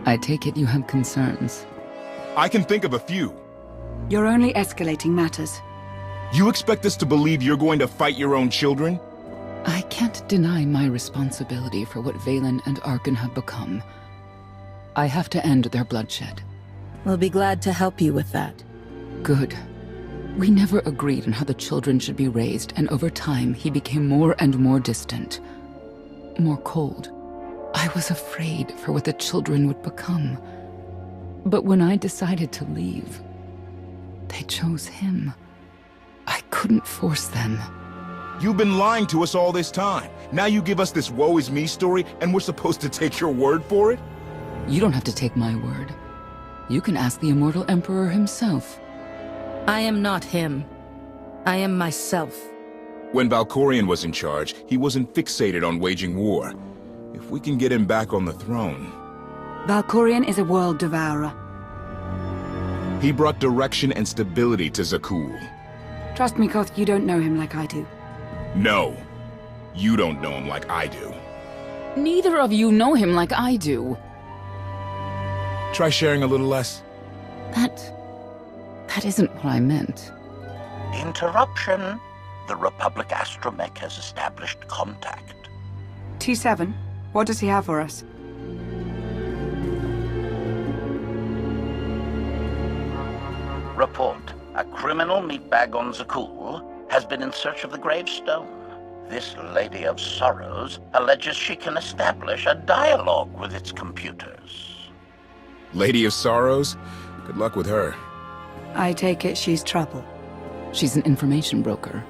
I take it you have concerns. I can think of a few. You're only escalating matters. You expect us to believe you're going to fight your own children? I can't deny my responsibility for what Valen and Arkan have become. I have to end their bloodshed. We'll be glad to help you with that. Good. We never agreed on how the children should be raised, and over time he became more and more distant. More cold. I was afraid for what the children would become. But when I decided to leave, they chose him. I couldn't force them. You've been lying to us all this time. Now you give us this woe is me story and we're supposed to take your word for it? You don't have to take my word. You can ask the Immortal Emperor himself. I am not him. I am myself. When Valkorion was in charge, he wasn't fixated on waging war. If we can get him back on the throne... Valkorion is a world devourer. He brought direction and stability to Zakul. Trust me, Koth, you don't know him like I do. No. You don't know him like I do. Neither of you know him like I do. Try sharing a little less. That isn't what I meant. Interruption. The Republic astromech has established contact. T7, what does he have for us? Report. A criminal meatbag on Zakul has been in search of the gravestone. This Lady of Sorrows alleges she can establish a dialogue with its computers. Lady of Sorrows? Good luck with her. I take it she's trouble. She's an information broker.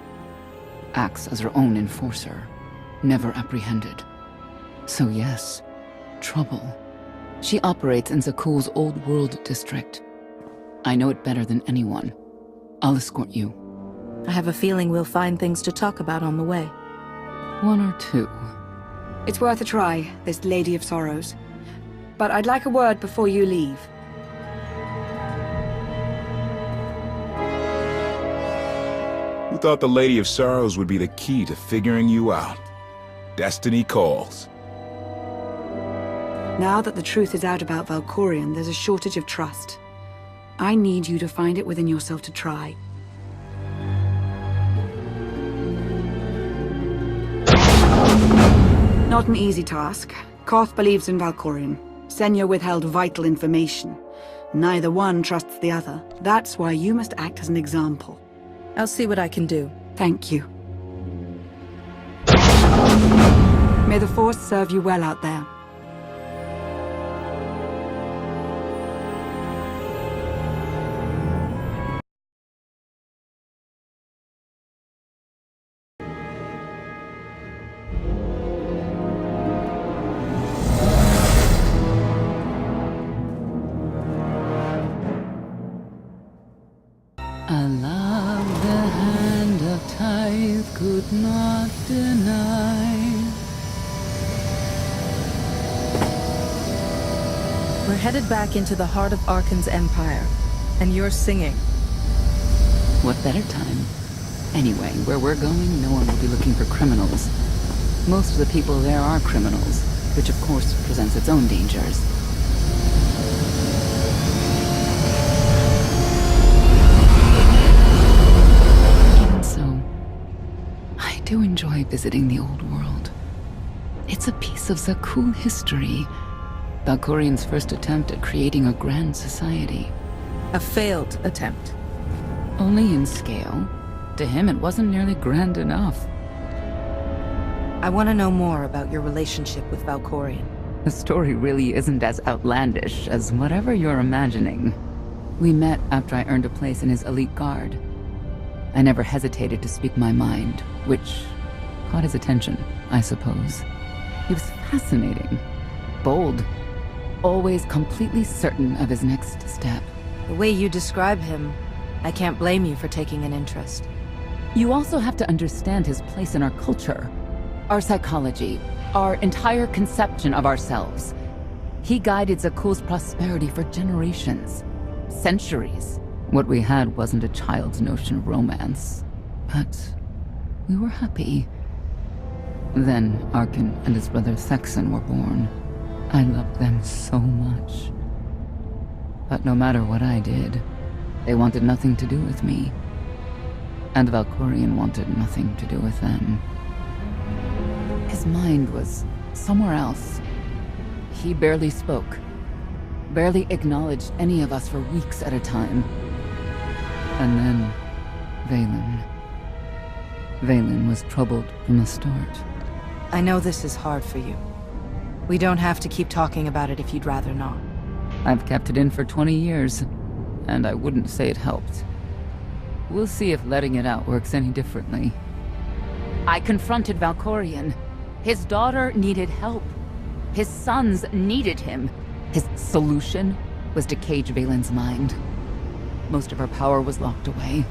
Acts as her own enforcer. Never apprehended. So yes, trouble. She operates in Zakul's Old World district. I know it better than anyone. I'll escort you. I have a feeling we'll find things to talk about on the way. One or two. It's worth a try, this Lady of Sorrows. But I'd like a word before you leave. Who thought the Lady of Sorrows would be the key to figuring you out? Destiny calls. Now that the truth is out about Valkorion, there's a shortage of trust. I need you to find it within yourself to try. Not an easy task. Koth believes in Valkorion. Senya withheld vital information. Neither one trusts the other. That's why you must act as an example. I'll see what I can do. Thank you. May the Force serve you well out there. I love the hand of tithe could not deny. We're headed back into the heart of Arkan's empire, and you're singing. What better time? Anyway, where we're going, no one will be looking for criminals. Most of the people there are criminals, which of course presents its own dangers. Even so, I do enjoy visiting the old world. It's a piece of Zakul history. Valkorion's first attempt at creating a grand society. A failed attempt. Only in scale. To him, it wasn't nearly grand enough. I want to know more about your relationship with Valkorion. The story really isn't as outlandish as whatever you're imagining. We met after I earned a place in his elite guard. I never hesitated to speak my mind, which caught his attention, I suppose. He was fascinating, bold, always completely certain of his next step. The way you describe him, I can't blame you for taking an interest. You also have to understand his place in our culture, our psychology, our entire conception of ourselves. He guided Zakul's prosperity for generations, centuries. What we had wasn't a child's notion of romance, but we were happy. Then Arkan and his brother Thexan were born. I loved them so much. But no matter what I did, they wanted nothing to do with me. And Valkorion wanted nothing to do with them. His mind was somewhere else. He barely spoke, barely acknowledged any of us for weeks at a time. And then, Vaylin. Vaylin was troubled from the start. I know this is hard for you. We don't have to keep talking about it if you'd rather not. I've kept it in for 20 years, and I wouldn't say it helped. We'll see if letting it out works any differently. I confronted Valkorion. His daughter needed help. His sons needed him. His solution was to cage Vaylin's mind. Most of her power was locked away,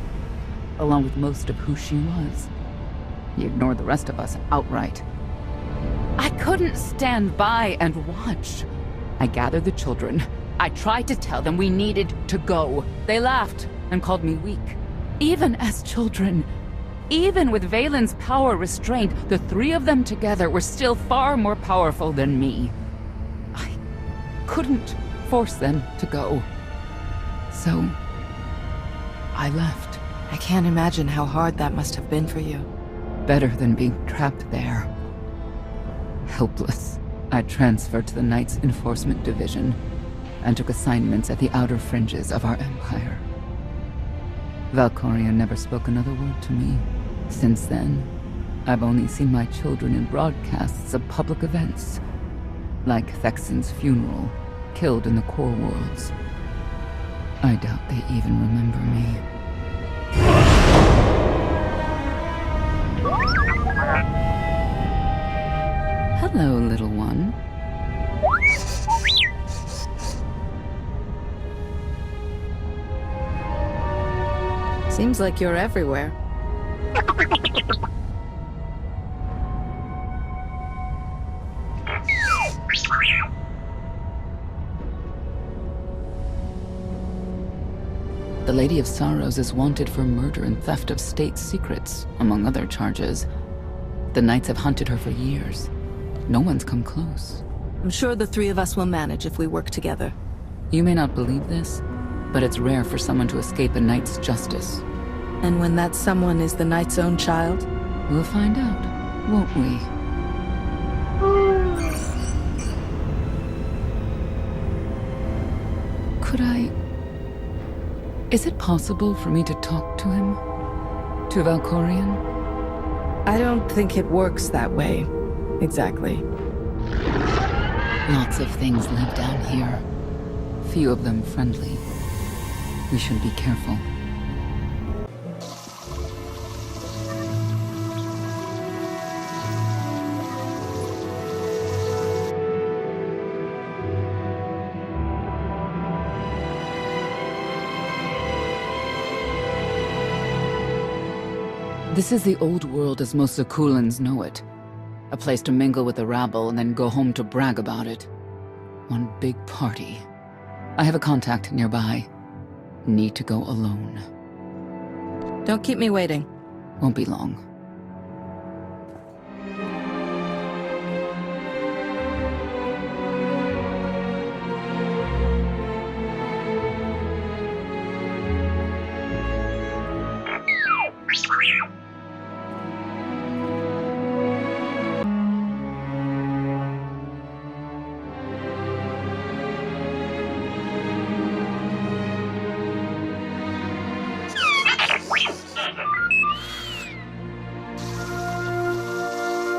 along with most of who she was. He ignored the rest of us outright. I couldn't stand by and watch. I gathered the children. I tried to tell them we needed to go. They laughed and called me weak. Even as children, even with Vaylin's power restrained, the three of them together were still far more powerful than me. I couldn't force them to go. So, I left. I can't imagine how hard that must have been for you. Better than being trapped there. Helpless, I transferred to the Knights Enforcement Division and took assignments at the outer fringes of our empire. Valkorion never spoke another word to me. Since then, I've only seen my children in broadcasts of public events, like Thexen's funeral, killed in the core worlds. I doubt they even remember me. Hello, little one. Seems like you're everywhere. The Lady of Sorrows is wanted for murder and theft of state secrets, among other charges. The Knights have hunted her for years. No one's come close. I'm sure the three of us will manage if we work together. You may not believe this, but it's rare for someone to escape a knight's justice. And when that someone is the knight's own child? We'll find out, won't we? Could I... Is it possible for me to talk to him? To Valkorion? I don't think it works that way. Exactly. Lots of things live down here. Few of them friendly. We should be careful. This is the old world as most Zakulans know it. A place to mingle with the rabble and then go home to brag about it. One big party. I have a contact nearby. Need to go alone. Don't keep me waiting. Won't be long.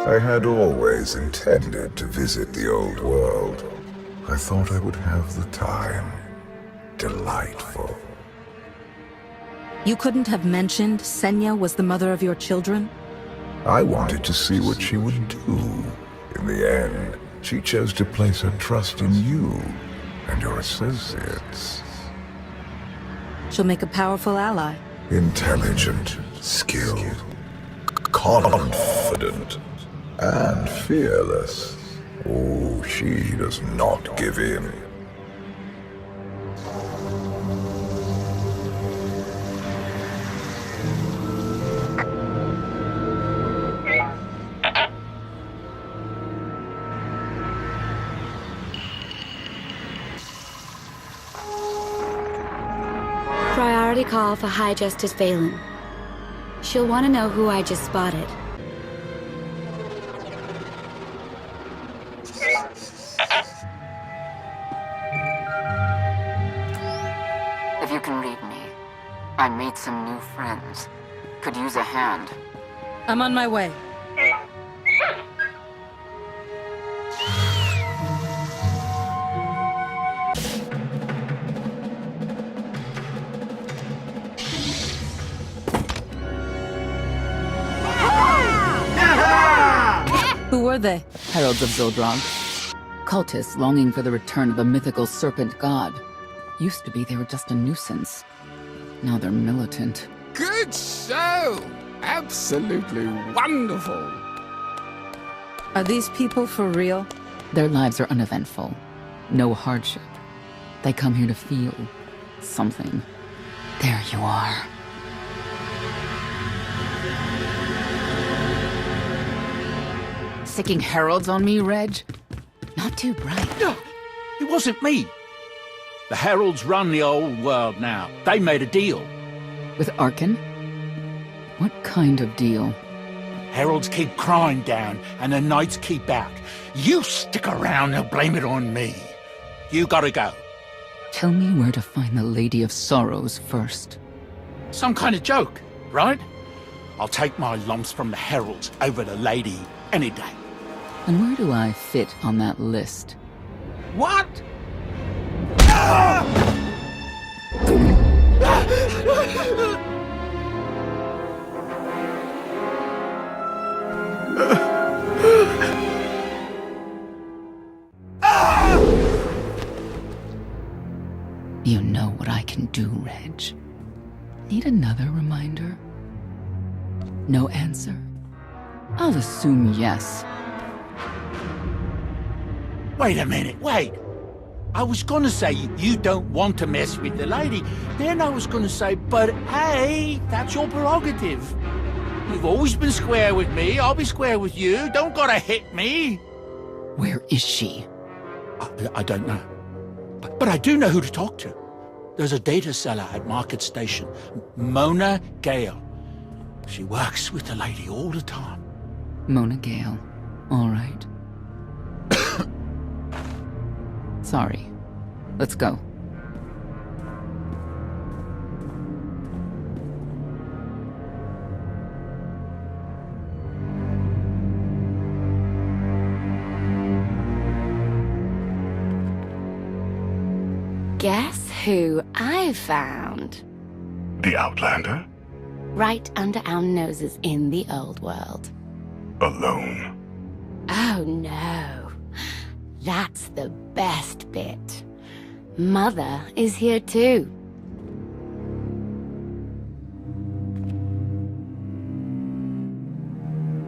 I had always intended to visit the old world. I thought I would have the time. Delightful. You couldn't have mentioned Senya was the mother of your children? I wanted to see what she would do. In the end, she chose to place her trust in you and your associates. She'll make a powerful ally. Intelligent, skilled, confident, and fearless. Oh, she does not give in. security call for High Justice Valen. She'll want to know who I just spotted. If you can read me, I made some new friends. Could use a hand. I'm on my way. Who were they? Heralds of Zildrog. Cultists longing for the return of the mythical serpent god. Used to be they were just a nuisance. Now they're militant. Good show! Absolutely wonderful! Are these people for real? Their lives are uneventful. No hardship. They come here to feel something. There you are. Sicking heralds on me, Reg? Not too bright. No, it wasn't me. The heralds run the old world now. They made a deal. With Arkin? What kind of deal? Heralds keep crime down, and the knights keep out. You stick around, they'll blame it on me. You gotta go. Tell me where to find the Lady of Sorrows first. Some kind of joke, right? I'll take my lumps from the heralds over the lady any day. And where do I fit on that list? What? You know what I can do, Reg. Need another reminder? No answer? I'll assume yes. Wait a minute, wait. I was gonna say you don't want to mess with the lady. Then I was gonna say, but hey, that's your prerogative. You've always been square with me, I'll be square with you. Don't gotta hit me. Where is she? I don't know. But I do know who to talk to. There's a data seller at Market Station, Mona Gale. She works with the lady all the time. Mona Gale. All right. Sorry. Let's go. Guess who I found? The Outlander? Right under our noses in the old world. Alone. Oh no. That's the best bit. Mother is here too.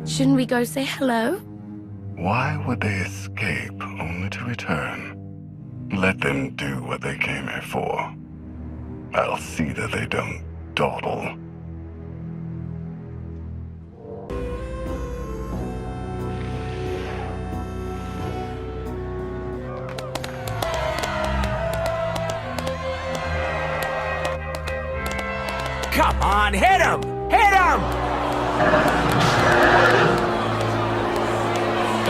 Shouldn't we go say hello? Why would they escape only to return? Let them do what they came here for. I'll see that they don't dawdle. Come on, hit him! Hit him!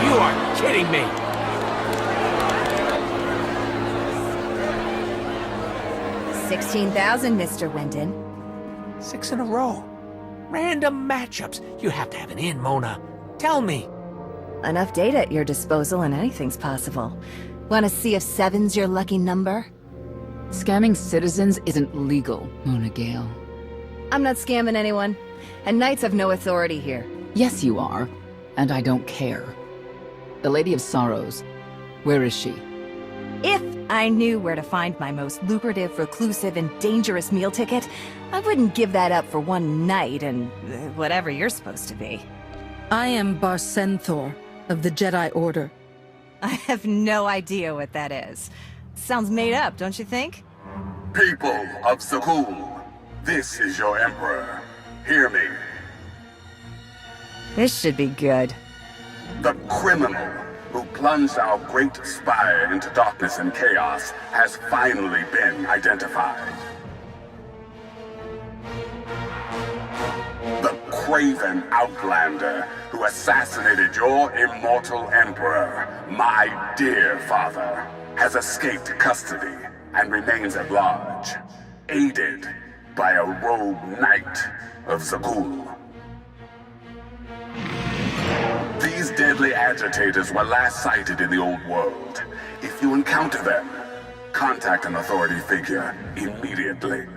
You are kidding me! $16,000, Mr. Wyndon. 6 in a row. Random matchups. You have to have an in, Mona. Tell me. Enough data at your disposal and anything's possible. Want to see if 7's your lucky number? Scamming citizens isn't legal, Mona Gale. I'm not scamming anyone. And knights have no authority here. Yes, you are. And I don't care. The Lady of Sorrows. Where is she? If I knew where to find my most lucrative, reclusive, and dangerous meal ticket, I wouldn't give that up for one night and whatever you're supposed to be. I am SWTOR of the Jedi Order. I have no idea what that is. Sounds made up, don't you think? People of Zakul, this is your Emperor. Hear me. This should be good. The criminal who plunged our great spire into darkness and chaos has finally been identified. craven outlander who assassinated your immortal emperor, my dear father, has escaped custody and remains at large, aided by a rogue knight of Zakul. These deadly agitators were last sighted in the old world. If you encounter them, contact an authority figure immediately.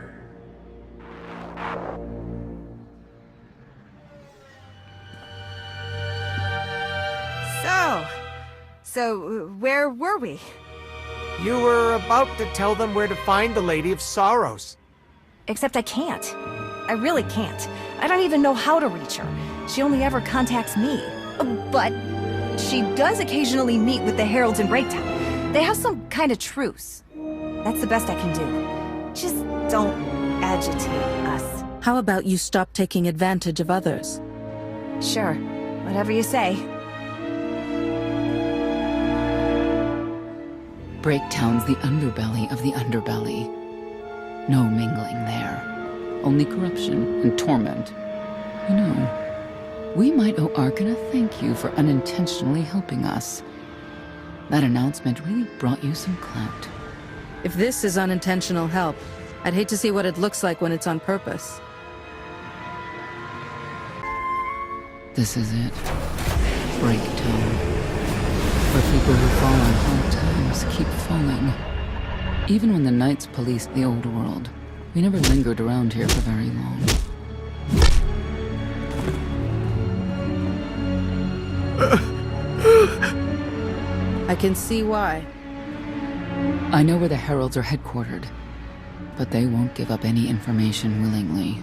So, where were we? You were about to tell them where to find the Lady of Sorrows. Except I can't. I really can't. I don't even know how to reach her. She only ever contacts me. But she does occasionally meet with the Heralds in Breaktown. They have some kind of truce. That's the best I can do. Just don't agitate us. How about you stop taking advantage of others? Sure. Whatever you say. Breaktown's the underbelly of the underbelly. No mingling there. Only corruption and torment. You know, we might owe Arkan a thank you for unintentionally helping us. That announcement really brought you some clout. If this is unintentional help, I'd hate to see what it looks like when it's on purpose. This is it. Breaktown. Where people who fall on hard times keep falling. Even when the Knights policed the old world, we never lingered around here for very long. I can see why. I know where the Heralds are headquartered, but they won't give up any information willingly.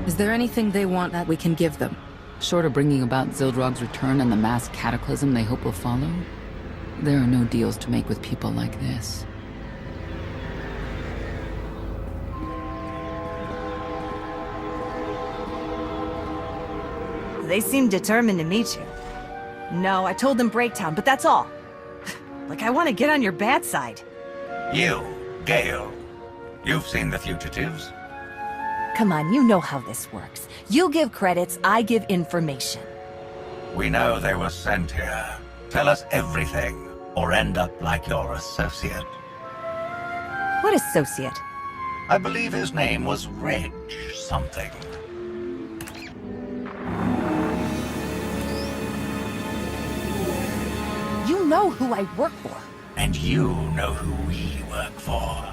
Is there anything they want that we can give them? Short of bringing about Zildrog's return and the mass cataclysm they hope will follow, there are no deals to make with people like this. They seem determined to meet you. No, I told them Breaktown, but that's all. Like I want to get on your bad side. You, Gale. You've seen the fugitives. Come on, you know how this works. You give credits, I give information. We know they were sent here. Tell us everything, or end up like your associate. What associate? I believe his name was Reg something. You know who I work for. And you know who we work for.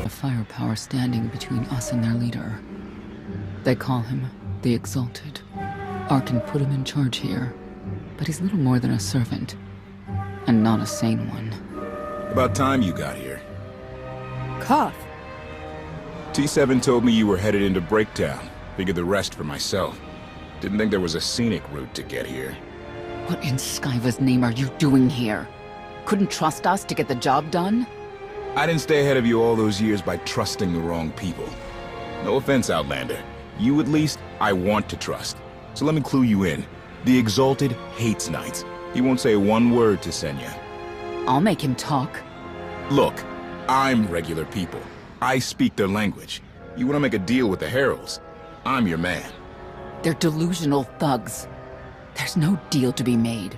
A firepower standing between us and their leader. They call him the Exalted. Arkan put him in charge here, but he's little more than a servant, and not a sane one. About time you got here. KOTFE. T7 told me you were headed into Breaktown. Figured the rest for myself. Didn't think there was a scenic route to get here. What in Skyva's name are you doing here? Couldn't trust us to get the job done? I didn't stay ahead of you all those years by trusting the wrong people. No offense, Outlander. You at least, I want to trust. So let me clue you in. The Exalted hates Knights. He won't say one word to Senya. I'll make him talk. Look, I'm regular people. I speak their language. You want to make a deal with the Heralds? I'm your man. They're delusional thugs. There's no deal to be made.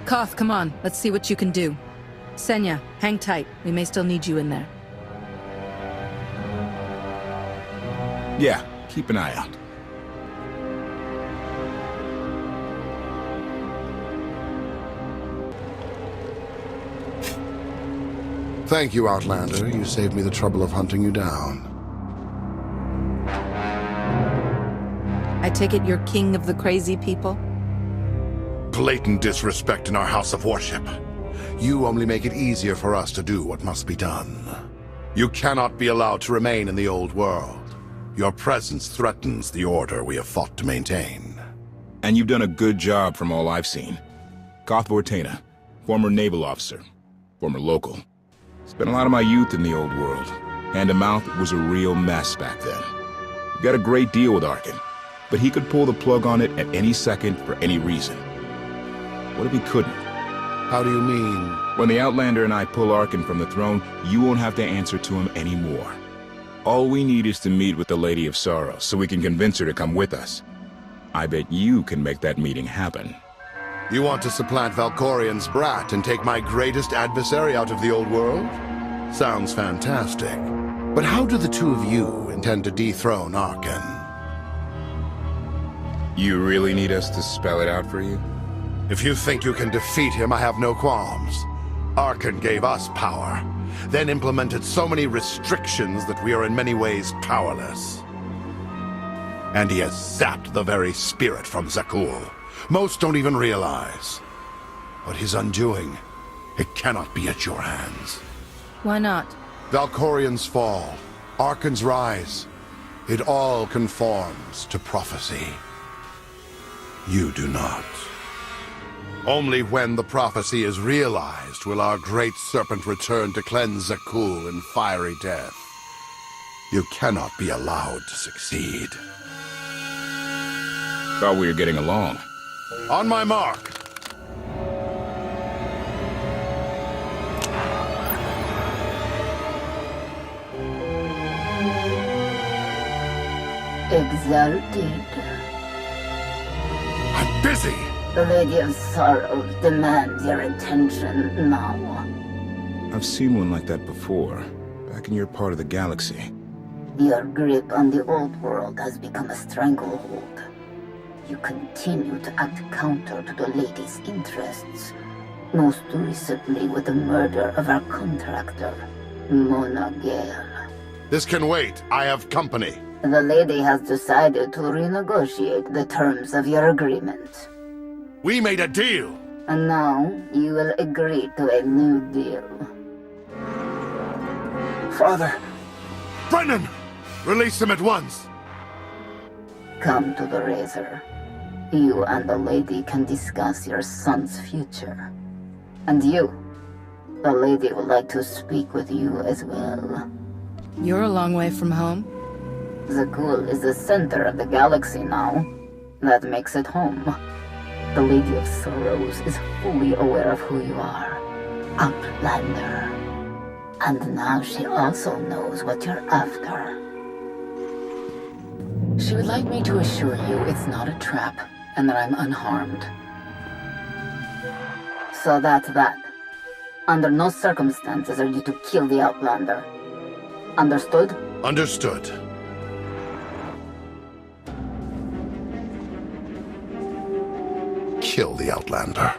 KOTFE, come on. Let's see what you can do. Senya, hang tight. We may still need you in there. Yeah, keep an eye out. Thank you, Outlander. You saved me the trouble of hunting you down. I take it you're king of the crazy people? Blatant disrespect in our house of worship. You only make it easier for us to do what must be done. You cannot be allowed to remain in the old world. Your presence threatens the order we have fought to maintain. And you've done a good job from all I've seen. KOTFE Ortena, former naval officer, former local. Spent a lot of my youth in the old world. Hand-to-mouth was a real mess back then. We got a great deal with Arkan, but he could pull the plug on it at any second for any reason. What if he couldn't? How do you mean? When the Outlander and I pull Arkan from the throne, you won't have to answer to him anymore. All we need is to meet with the Lady of Sorrows, so we can convince her to come with us. I bet you can make that meeting happen. You want to supplant Valkorian's brat and take my greatest adversary out of the old world? Sounds fantastic. But how do the two of you intend to dethrone Arkan? You really need us to spell it out for you? If you think you can defeat him, I have no qualms. Arkan gave us power, then implemented so many restrictions that we are in many ways powerless. And he has zapped the very spirit from Zakul. Most don't even realize. What his undoing, it cannot be at your hands. Why not? Valkorian's fall, Arkan's rise, it all conforms to prophecy. You do not. Only when the prophecy is realized will our great serpent return to cleanse Zakul in fiery death. You cannot be allowed to succeed. Thought we were getting along. On my mark. Exalted. I'm busy! The Lady of Sorrows demands your attention now. I've seen one like that before, back in your part of the galaxy. Your grip on the old world has become a stranglehold. You continue to act counter to the Lady's interests, most recently with the murder of our contractor, Mona Gale. This can wait. I have company. The Lady has decided to renegotiate the terms of your agreement. We made a deal! And now, you will agree to a new deal. Father! Brennan! Release him at once! Come to the Razor. You and the Lady can discuss your son's future. And you, the Lady would like to speak with you as well. You're a long way from home. Zakul is the center of the galaxy now. That makes it home. The Lady of Sorrows is fully aware of who you are. Outlander. And now she also knows what you're after. She would like me to assure you it's not a trap, and that I'm unharmed. So that's that. Under no circumstances are you to kill the Outlander. Understood? Understood. Kill the Outlander.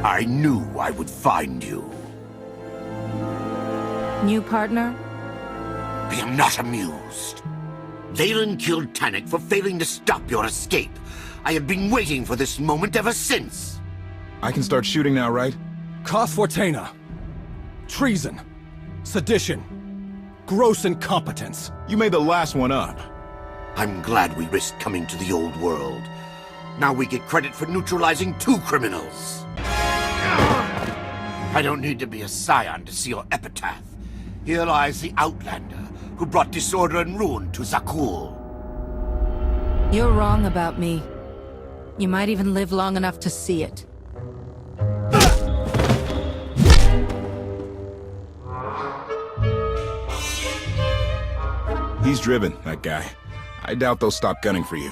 I knew I would find you. New partner? I am not amused. Valen killed Tannic for failing to stop your escape. I have been waiting for this moment ever since. I can start shooting now, right? KOTFE. Treason. Sedition. Gross incompetence. You made the last one up. I'm glad we risked coming to the old world. Now we get credit for neutralizing 2 criminals. I don't need to be a scion to see your epitaph. Here lies the Outlander, who brought disorder and ruin to Zakul. You're wrong about me. You might even live long enough to see it. He's driven, that guy. I doubt they'll stop gunning for you.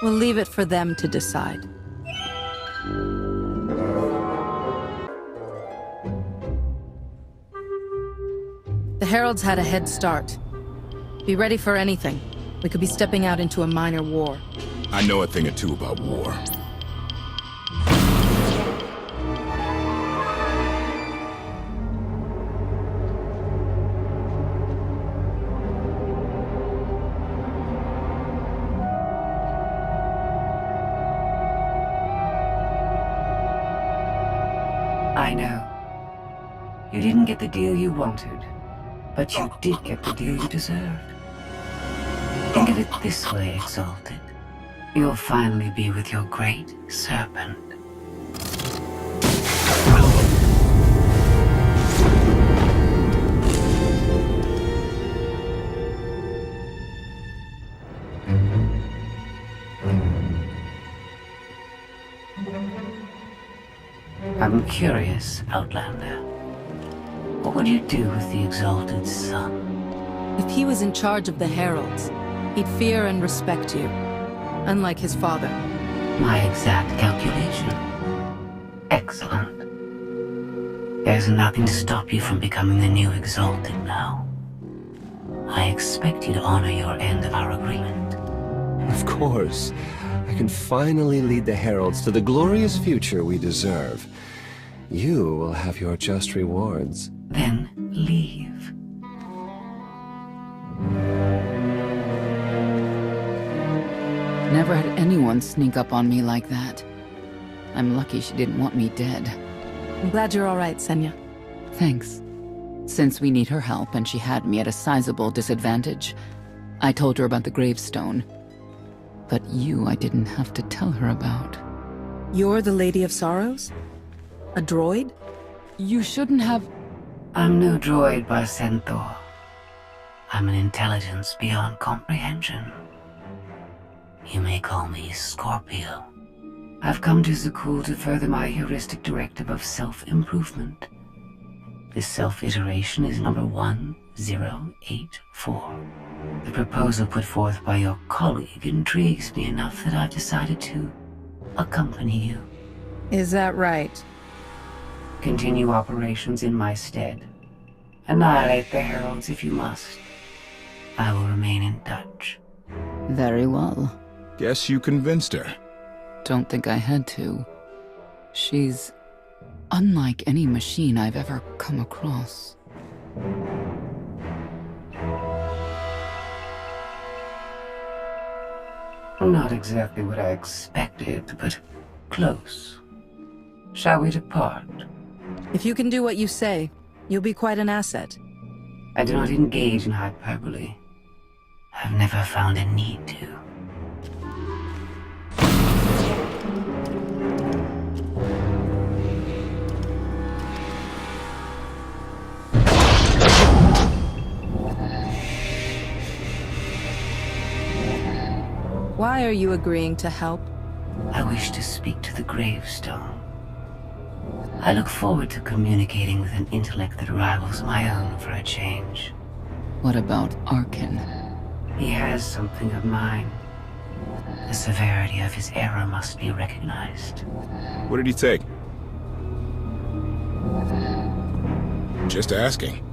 We'll leave it for them to decide. The Heralds had a head start. Be ready for anything. We could be stepping out into a minor war. I know a thing or two about war. I know. You didn't get the deal you wanted, but you did get the deal you deserved. Think of it this way, Exalted. You'll finally be with your great serpent. I'm curious, Outlander. What would you do with the Exalted Son? If he was in charge of the Heralds, he'd fear and respect you. Unlike his father. My exact calculation. Excellent. There's nothing to stop you from becoming the new Exalted now. I expect you to honor your end of our agreement. Of course. I can finally lead the Heralds to the glorious future we deserve. You will have your just rewards. Then leave. Never had anyone sneak up on me like that. I'm lucky she didn't want me dead. I'm glad you're all right, Senya. Thanks. Since we need her help and she had me at a sizable disadvantage, I told her about the gravestone. But you I didn't have to tell her about. You're the Lady of Sorrows? A droid? You shouldn't have... I'm no droid by SWTOR. I'm an intelligence beyond comprehension. You may call me Scorpio. I've come to Zakul to further my heuristic directive of self-improvement. This self-iteration is number 1084. The proposal put forth by your colleague intrigues me enough that I've decided to accompany you. Is that right? Continue operations in my stead. Annihilate the Heralds if you must. I will remain in touch. Very well. Guess you convinced her. Don't think I had to. She's unlike any machine I've ever come across. Not exactly what I expected, but close. Shall we depart? If you can do what you say, you'll be quite an asset. I do not engage in hyperbole. I've never found a need to. Why are you agreeing to help? I wish to speak to the gravestone. I look forward to communicating with an intellect that rivals my own for a change. What about Arkin? He has something of mine. The severity of his error must be recognized. What did he take? Just asking.